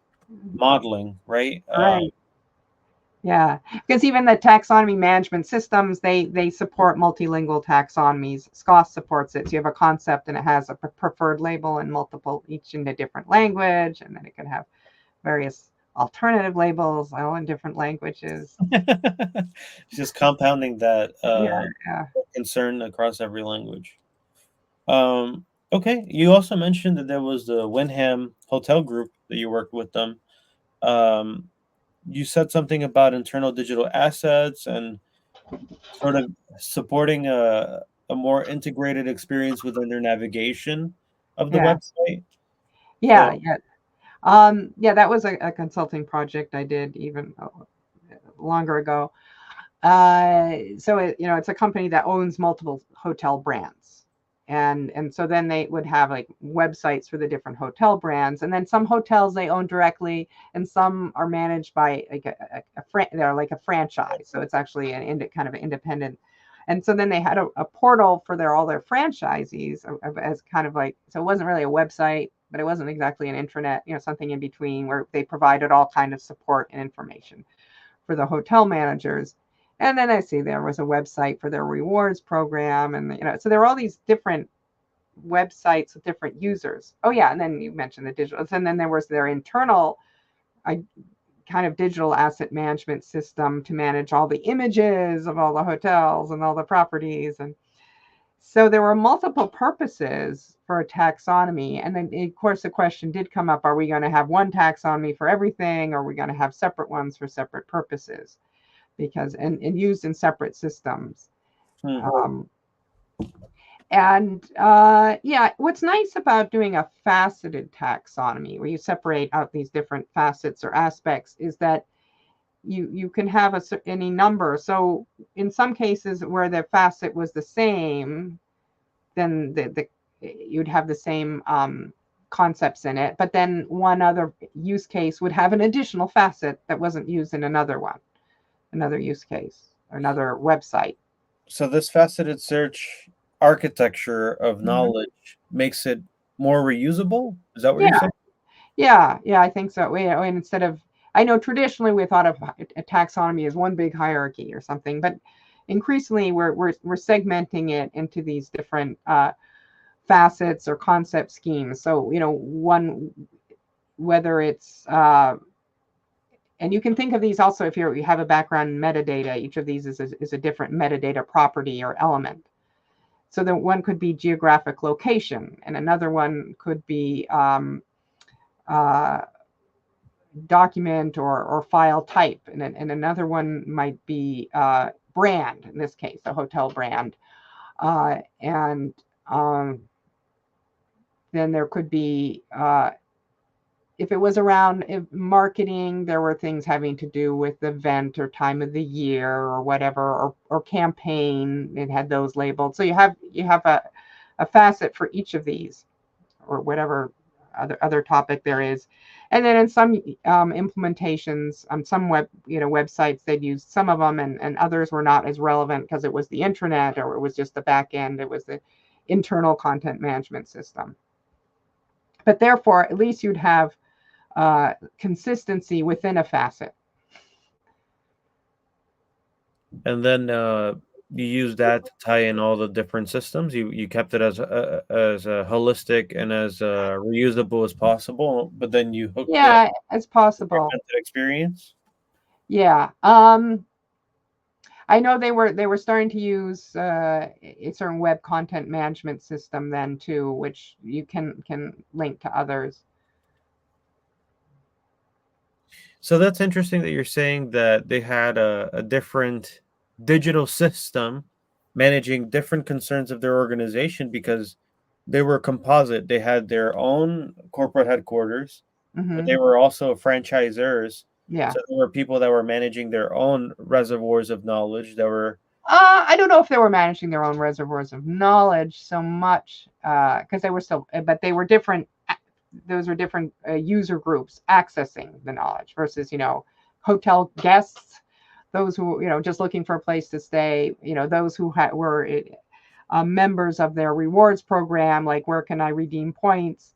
modeling, right? Right. Yeah, because even the taxonomy management systems, they support multilingual taxonomies. SCOS supports it. So you have a concept and it has a preferred label and multiple, each in a different language, and then it could have various alternative labels, all in different languages. It's just compounding that Yeah, yeah. concern across every language. Okay, you also mentioned that there was the Wyndham Hotel Group that you worked with them. You said something about internal digital assets and sort of supporting a more integrated experience within their navigation of the Yeah. website. Yeah. So, Yeah. Yeah, that was a consulting project I did even longer ago. So it's a company that owns multiple hotel brands, and so then they would have like websites for the different hotel brands, and then some hotels they own directly, and some are managed by like they're like a franchise, so it's actually kind of an independent. And so then they had a portal for all their franchisees as kind of like, so it wasn't really a website, but it wasn't exactly an intranet, something in between, where they provided all kind of support and information for the hotel managers. And then I see there was a website for their rewards program, and so there were all these different websites with different users. Oh yeah, and then you mentioned the digital, and then there was their internal I, kind of digital asset management system to manage all the images of all the hotels and all the properties. And so there were multiple purposes for a taxonomy. And then, of course, the question did come up, are we going to have one taxonomy for everything? Or are we going to have separate ones for separate purposes? Because, and used in separate systems. hmm. Um, and yeah, what's nice about doing a faceted taxonomy, where you separate out these different facets or aspects, is that you can have any number. So in some cases where the facet was the same, then you'd have the same concepts in it, but then one other use case would have an additional facet that wasn't used in another use case or another website. So this faceted search architecture of Mhm. knowledge makes it more reusable? Is that what you're Yeah, saying? yeah, I think so. And instead of, I know traditionally we thought of a taxonomy as one big hierarchy or something, but increasingly we're segmenting it into these different facets or concept schemes. So one, whether it's and you can think of these also if you have a background in metadata. Each of these is a different metadata property or element. So then one could be geographic location, and another one could be uh, document or file type, and another one might be brand, in this case, a hotel brand. And then there could be, if it was around marketing, there were things having to do with the event or time of the year or whatever, or campaign. It had those labeled. So you have a facet for each of these, or whatever other topic there is. And then in some implementations, some websites, they'd use some of them, and others were not as relevant because it was the intranet, or it was just the back end, it was the internal content management system. But therefore, at least you'd have consistency within a facet. And then you use that to tie in all the different systems. You kept it as holistic and as reusable as possible, but then you hooked it Yeah, as to possible. augmented experience. Yeah. I know they were starting to use a certain web content management system then too, which you can link to others. So that's interesting that you're saying that they had a different digital system managing different concerns of their organization because they were composite. They had their own corporate headquarters, but Hmm. they were also franchisors. Yeah. So there were people that were managing their own reservoirs of knowledge that were. I don't know if they were managing their own reservoirs of knowledge so much, because they were still, but they were different. Those were different user groups accessing the knowledge versus, hotel guests, those who, just looking for a place to stay, those who were members of their rewards program, like where can I redeem points,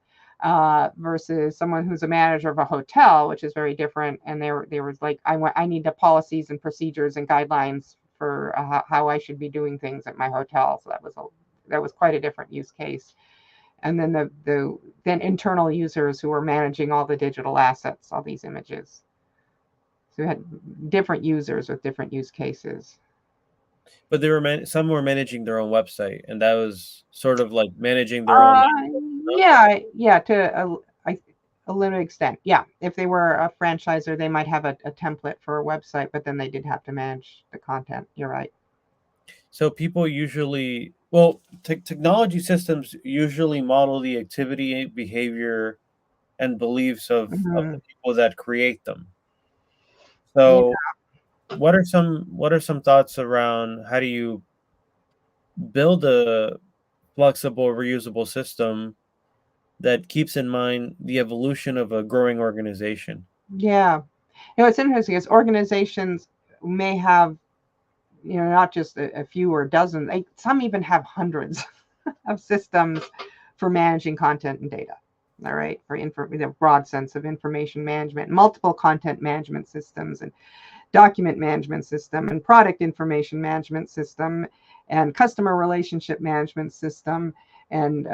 versus someone who's a manager of a hotel, which is very different. And they were like, I need the policies and procedures and guidelines for how I should be doing things at my hotel. So that was quite a different use case. And then then internal users who were managing all the digital assets, all these images. So we had different users with different use cases. But some were managing their own website, and that was sort of like managing their own. Uh, yeah, yeah. A limited extent, yeah. If they were a franchiser, they might have a template for a website, but then they did have to manage the content. You're right. So people usually, well, technology systems usually model the activity, behavior, and beliefs of Hmm. the people that create them. Yeah. So what are some thoughts around how do you build a flexible, reusable system that keeps in mind the evolution of a growing organization? Yeah. What's interesting is organizations may have, not just a few or a dozen, some even have hundreds of systems for managing content and data. All right, for the broad sense of information management, multiple content management systems, and document management system, and product information management system, and customer relationship management system, and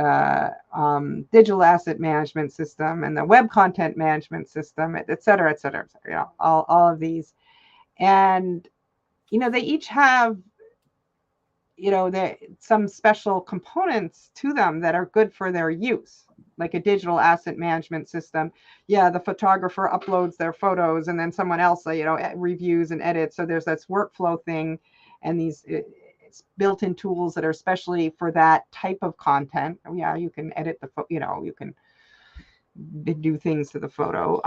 digital asset management system, and the web content management system, et cetera, et cetera, et cetera. All of these, and they each have some special components to them that are good for their use, like a digital asset management system. Yeah, the photographer uploads their photos and then someone else reviews and edits, so there's this workflow thing, and these it's built-in tools that are especially for that type of content. Yeah, you can edit you can do things to the photo.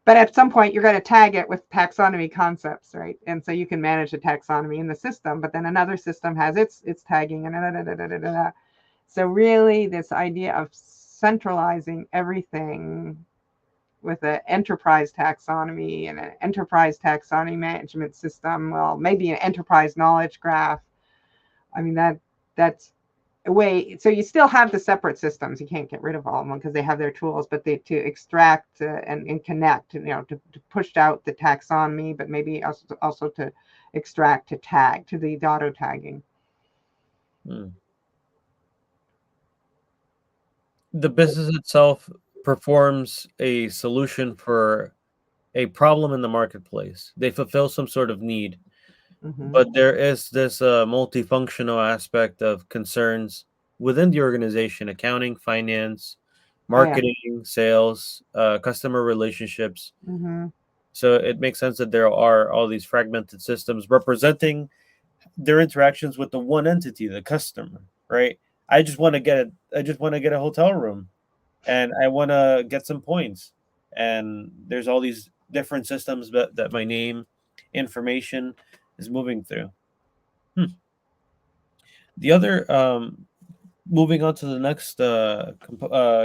But at some point, you're going to tag it with taxonomy concepts, right? And so you can manage the taxonomy in the system, but then another system has its tagging and da, da, da, da, da, da. So really, this idea of centralizing everything with an enterprise taxonomy and an enterprise taxonomy management system, well, maybe an enterprise knowledge graph. I mean, that's way, so you still have the separate systems. You can't get rid of all of them because they have their tools, but they to extract and connect, to push out the taxonomy, but maybe also to extract, to tag, to the auto tagging. Hmm. The business itself performs a solution for a problem in the marketplace. They fulfill some sort of need, Hmm. but there is this multifunctional aspect of concerns within the organization: accounting, finance, Oh yeah. marketing, sales, customer relationships. Hmm. So it makes sense that there are all these fragmented systems representing their interactions with the one entity, the customer, right? I just want to get a hotel room, and I want to get some points. And there's all these different systems that my name information is moving through. Hmm. The other, moving on to the next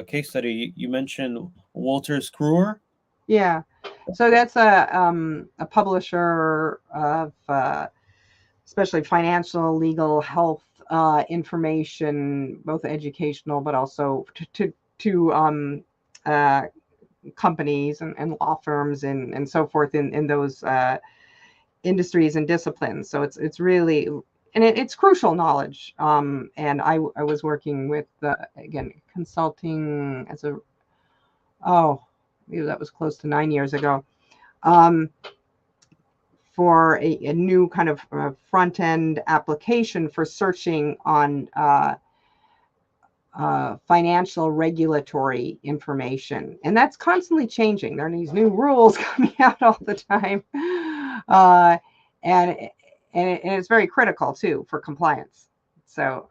case study, you mentioned Walter Screwer. Yeah. So that's a publisher of especially financial, legal, health information, both educational, but also to uh, companies and law firms and so forth in those industries and disciplines. So it's really, and it's crucial knowledge. And I was working with again consulting as a, oh, maybe that was close to 9 years ago. Um, for a new kind of front end application for searching on financial regulatory information. And that's constantly changing. There are these new rules coming out all the time. Uh, and, and it's very critical too for compliance. So,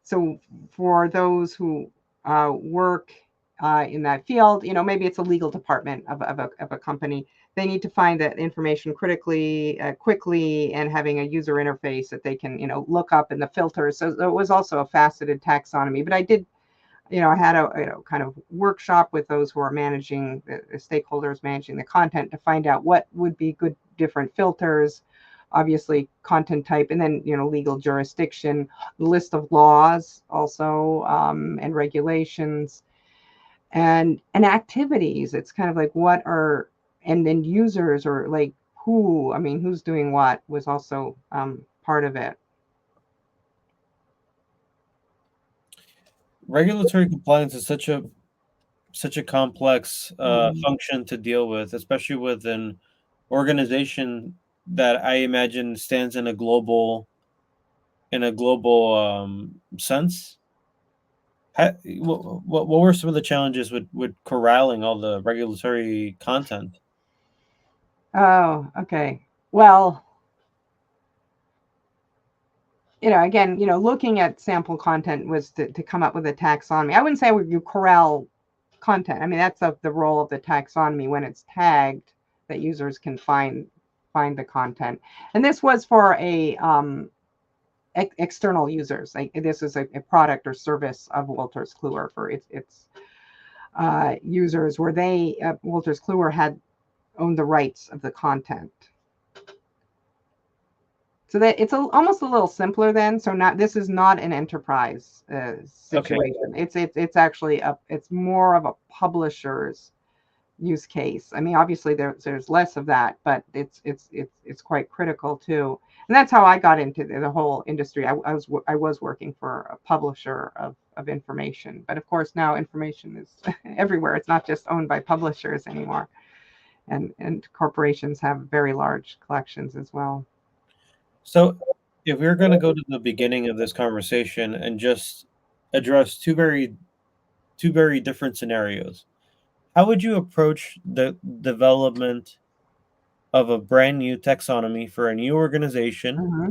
so for those who work in that field, maybe it's a legal department of a company. They need to find that information critically, quickly, and having a user interface that they can, look up in the filters. So it was also a faceted taxonomy. But I did, I had a kind of workshop with those who are managing the stakeholders, managing the content, to find out what would be good different filters, obviously content type, and then legal jurisdiction, list of laws also, and regulations, and activities. It's kind of like what are, and then users, or like who, I mean, who's doing what was also part of it. Regulatory compliance is such a complex Mhm. function to deal with, especially with an organization that I imagine stands in a global sense. What were some of the challenges with corralling all the regulatory content? Oh, okay. Well, again, looking at sample content was to come up with a taxonomy. I wouldn't say you corral content. I mean, that's the role of the taxonomy when it's tagged that users can find the content. And this was for a external users. Like this is a product or service of Wolters Kluwer for its users, where they Wolters Kluwer had owned the rights of the content. So that it's almost a little simpler then. So this is not an enterprise situation. Okay. It's actually it's more of a publisher's use case. I mean, obviously there's less of that, but it's quite critical too. And that's how I got into the whole industry. I was working for a publisher of information, but of course now information is everywhere. It's not just owned by publishers anymore, and corporations have very large collections as well. So, if we're going to go to the beginning of this conversation and just address two very different scenarios, how would you approach the development of a brand new taxonomy for a new organization Mm-hmm.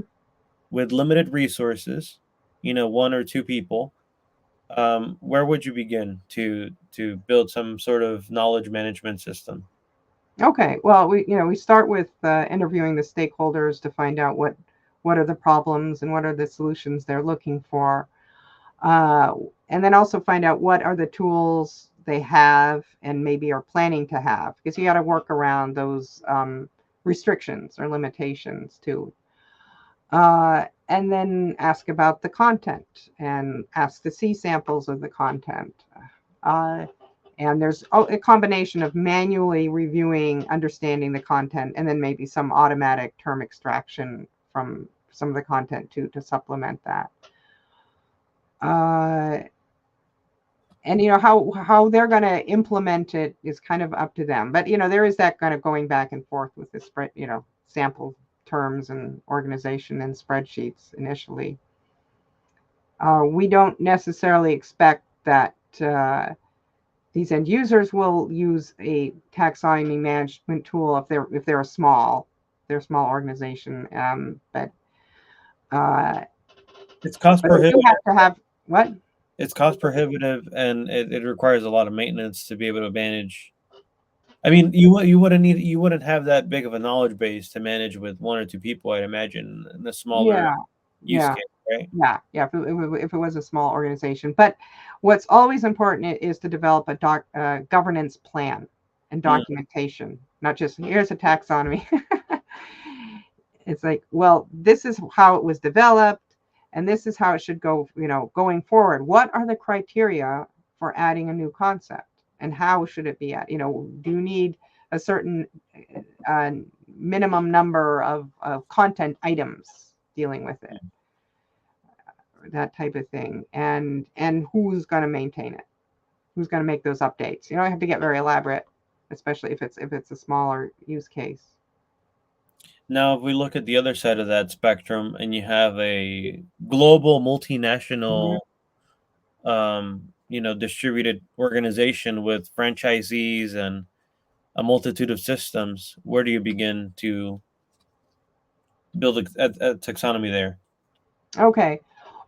with limited resources, one or two people? Where would you begin to build some sort of knowledge management system? Okay, well, we start with interviewing the stakeholders to find out what are the problems and what are the solutions they're looking for, uh, and then also find out what are the tools they have and maybe are planning to have, because you got to work around those restrictions or limitations too. And then ask about the content and ask to see samples of the content. Uh, and there's a combination of manually reviewing, understanding the content, and then maybe some automatic term extraction from some of the content to supplement that. Uh, and how they're going to implement it is kind of up to them. But there is that kind of going back and forth with the spread, sample terms and organization and spreadsheets initially. We don't necessarily expect that these end users will use a taxonomy management tool if they're a small organization. But It's cost they do prohibitive. have to have what? It's cost prohibitive, and it requires a lot of maintenance to be able to manage. I mean, you wouldn't have that big of a knowledge base to manage with one or two people, I'd imagine, in a smaller Yeah, use yeah, case, right? yeah. If it was a small organization, but what's always important is to develop a governance plan and Mm. documentation, not just here's a taxonomy. It's like, well, this is how it was developed, and this is how it should go, going forward. What are the criteria for adding a new concept, and how should it be at? Do you need a certain uh, minimum number of content items dealing with it, that type of thing, and who's going to maintain it? Who's going to make those updates? You don't have to get very elaborate, especially if it's a smaller use case. Now, if we look at the other side of that spectrum, and you have a global Mhm. multinational, distributed organization with franchisees and a multitude of systems, where do you begin to build a taxonomy there? Okay.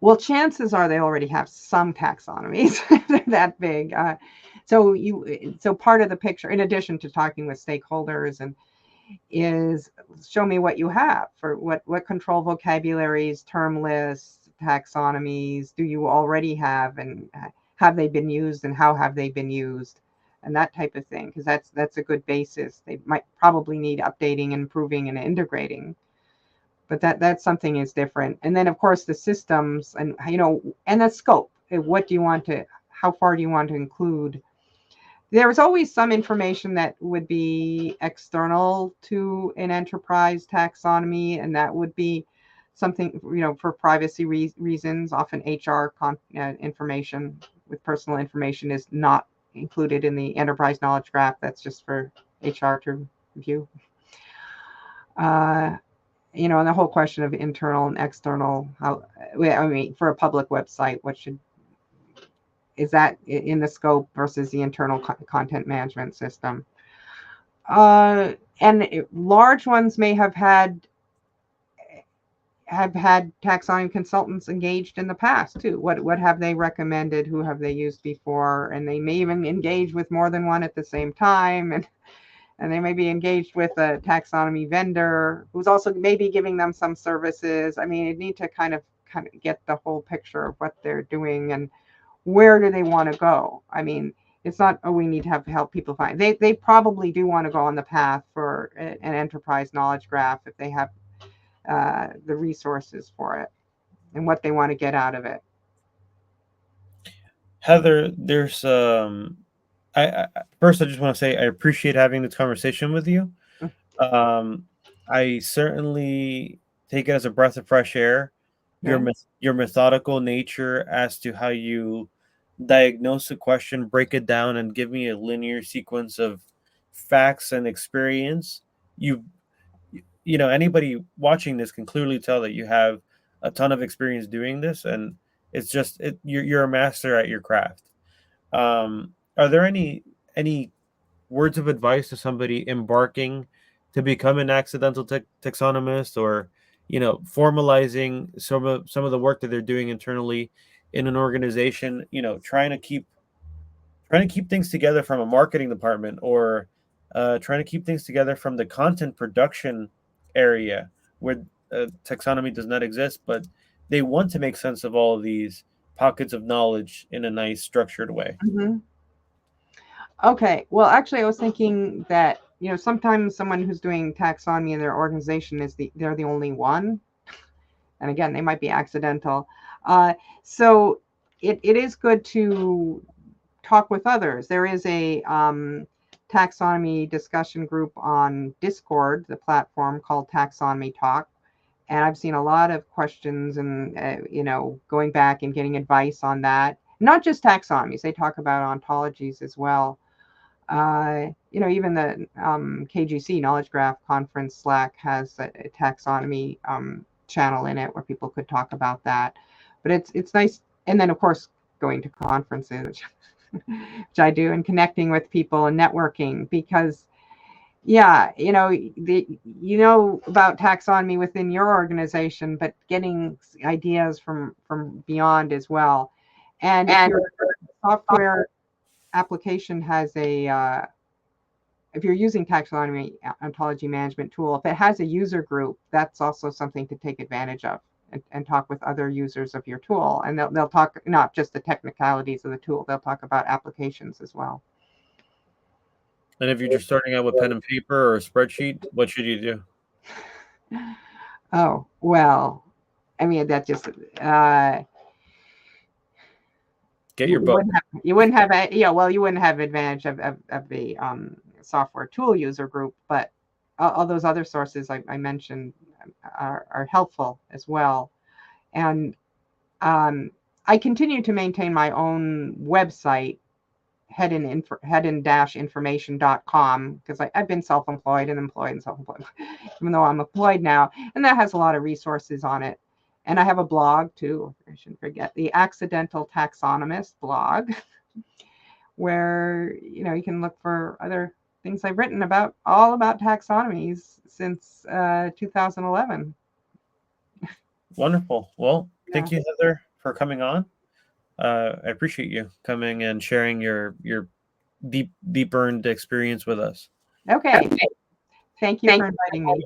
Well, chances are they already have some taxonomies. They're that big. So part of the picture, in addition to talking with stakeholders, and is show me what you have for what control vocabularies, term lists, taxonomies do you already have, and have they been used, and how have they been used, and that type of thing, because that's a good basis. They might probably need updating, improving, and integrating, but that's something is different. And then of course the systems, and and the scope. What do you want to? How far do you want to include? There's always some information that would be external to an enterprise taxonomy, and that would be something, for privacy reasons. Often HR information with personal information is not included in the enterprise knowledge graph. That's just for HR to view. Uh, and the whole question of internal and external, how, I mean, for a public website, what should is that in the scope versus the internal content management system? And large ones may have had taxonomy consultants engaged in the past too. What have they recommended? Who have they used before? And they may even engage with more than one at the same time. And they may be engaged with a taxonomy vendor who's also maybe giving them some services. I mean, you need to kind of get the whole picture of what they're doing and where do they want to go. I mean, it's not, oh, we need to help people find. They probably do want to go on the path for an enterprise knowledge graph if they have the resources for it and what they want to get out of it. Heather, there's first I just want to say I appreciate having this conversation with you. I certainly take it as a breath of fresh air. Your Yeah. your methodical nature as to how you diagnose a question, break it down, and give me a linear sequence of facts and experience. You know, anybody watching this can clearly tell that you have a ton of experience doing this, and it's just you're a master at your craft. Are there any words of advice to somebody embarking to become an accidental taxonomist, or formalizing some of the work that they're doing internally in an organization, trying to keep things together from a marketing department, or trying to keep things together from the content production area where taxonomy does not exist, but they want to make sense of all of these pockets of knowledge in a nice structured way? Mm-hmm. Okay. Well, actually, I was thinking that sometimes someone who's doing taxonomy in their organization they're the only one, and again, they might be accidental. So it is good to talk with others. There is a taxonomy discussion group on Discord, the platform called Taxonomy Talk. And I've seen a lot of questions and, going back and getting advice on that. Not just taxonomies, they talk about ontologies as well. Even the KGC Knowledge Graph Conference Slack has a taxonomy channel in it where people could talk about that. But it's nice. And then, of course, going to conferences, which I do, and connecting with people and networking, because yeah, about taxonomy within your organization, but getting ideas from beyond as well. And if your software application has if you're using taxonomy ontology management tool, if it has a user group, that's also something to take advantage of, and talk with other users of your tool. And they'll talk not just the technicalities of the tool, they'll talk about applications as well. And if you're just starting out with pen and paper or a spreadsheet, what should you do? Oh, well, I mean, that just Get your book. You wouldn't have you wouldn't have advantage of the software tool user group, but all those other sources I mentioned are helpful as well. And I continue to maintain my own website, Hedden-information.com, because I've been self-employed and employed and self-employed, even though I'm employed now, and that has a lot of resources on it. And I have a blog too, I shouldn't forget, the Accidental Taxonomist blog, where you can look for other things I've written all about taxonomies since 2011. Wonderful. Well, thank you, Heather, for coming on. I appreciate you coming and sharing your deep earned experience with us. Okay. Thank you for inviting me.